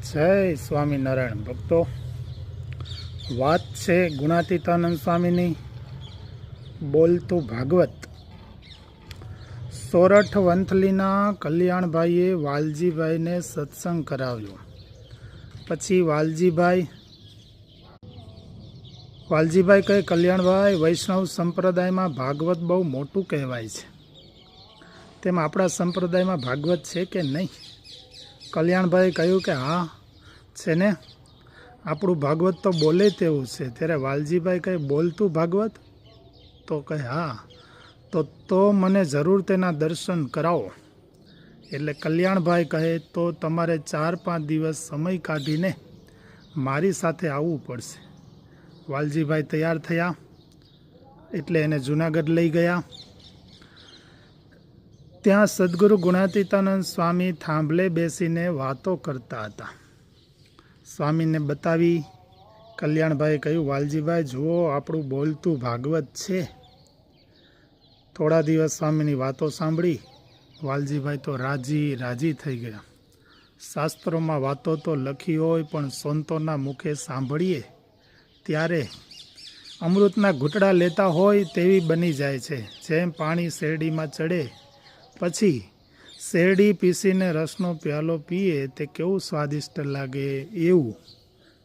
જય સ્વામિનારાયણ ભક્તો, વાત છે ગુણાતીતાનંદ સ્વામીની. બોલતું ભાગવત. સોરઠ વંથલીના કલ્યાણભાઈએ વાલજીભાઈને સત્સંગ કરાવ્યો. પછી વાલજીભાઈ કહે, કલ્યાણભાઈ, વૈષ્ણવ સંપ્રદાયમાં ભાગવત બહુ મોટું કહેવાય છે, તેમ આપણા સંપ્રદાયમાં ભાગવત છે કે નહીં? કલ્યાણભાઈ કહ્યું કે હા છે ને, આપણું ભાગવત તો બોલે તેવું છે. ત્યારે વાલજીભાઈ કહે, બોલતું ભાગવત? તો કહે હા, તો મને જરૂર તેના દર્શન કરાવો. એટલે કલ્યાણભાઈ કહે, તો તમારે 4-5 દિવસ સમય કાઢીને મારી સાથે આવવું પડશે. વાલજીભાઈ તૈયાર થયા એટલે એને જૂનાગઢ લઈ ગયા. ત્યાં સદગુરુ ગુણાતીતાનંદ સ્વામી થાંભલે બેસીને વાતો કરતા હતા. સ્વામીને બતાવી. કલ્યાણભાઈએ કહ્યું, વાલજીભાઈ જુઓ, આપણું બોલતું ભાગવત છે. થોડા દિવસ સ્વામીની વાતો સાંભળી વાલજીભાઈ તો રાજી થઈ ગયા. શાસ્ત્રોમાં વાતો તો લખી હોય, પણ સંતોના મુખે સાંભળીએ ત્યારે અમૃતના ઘૂંટડા લેતા હોય તેવી બની જાય છે. જેમ પાણી શેરડીમાં ચડે પછી શેરડી પીસીને રસનો પ્યાલો પીએ તે કેવું સ્વાદિષ્ટ લાગે, એવું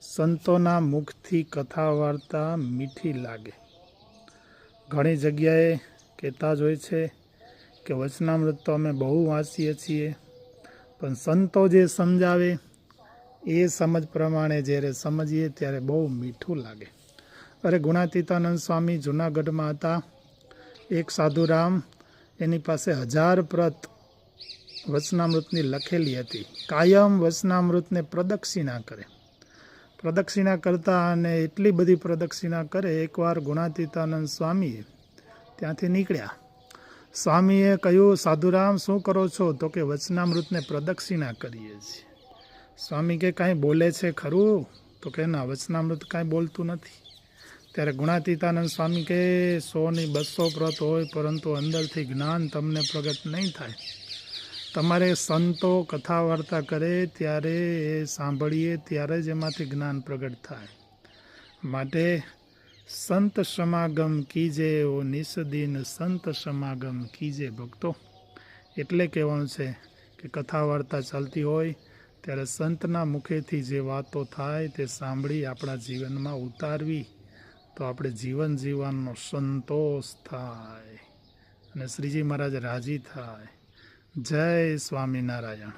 સંતોના મુખથી કથા વાર્તા મીઠી લાગે. ઘણી જગ્યાએ કહેતા જ હોય છે કે વચનામૃત તો અમે બહુ વાંચીએ છીએ, પણ સંતો જે સમજાવે એ સમજ પ્રમાણે જ્યારે સમજીએ ત્યારે બહુ મીઠું લાગે. અરે ગુણાતીતાનંદ સ્વામી જૂનાગઢમાં હતા. એક સાધુરામ, એની પાસે 1000 પ્રત વચનામૃતની લખેલી હતી. કાયમ વચનામૃતને પ્રદક્ષિણા કરે. પ્રદક્ષિણા કરતા અને એટલી બધી પ્રદક્ષિણા કરે, એકવાર ગુણાતીતાનંદ સ્વામીએ ત્યાંથી નીકળ્યા. સ્વામીએ કહ્યું, સાધુરામ શું કરો છો? તો કે વચનામૃતને પ્રદક્ષિણા કરીએ છીએ. સ્વામી કે કાંઈ બોલે છે ખરું? તો કે ના, વચનામૃત કાંઈ બોલતું નથી. ત્યારે ગુણાતીતાનંદ સ્વામી કે 100 ની 200 પ્રત હોય, પરંતુ અંદરથી જ્ઞાન તમને પ્રગટ નહીં થાય. તમારે સંતો કથા વાર્તા કરે ત્યારે એ સાંભળીએ ત્યારે જ એમાંથી જ્ઞાન પ્રગટ થાય. માટે સંત સમાગમ કીજે ઓ નિસદીન, સંત સમાગમ કીજે ભક્તો. એટલે કહેવાનું છે કે કથા વાર્તા ચાલતી હોય ત્યારે સંતના મુખેથી જે વાતો થાય તે સાંભળી આપણા જીવનમાં ઉતારવી, તો આપણે જીવન જીવવાનો સંતોષ થાય અને શ્રીજી મહારાજ રાજી થાય. જય સ્વામિનારાયણ.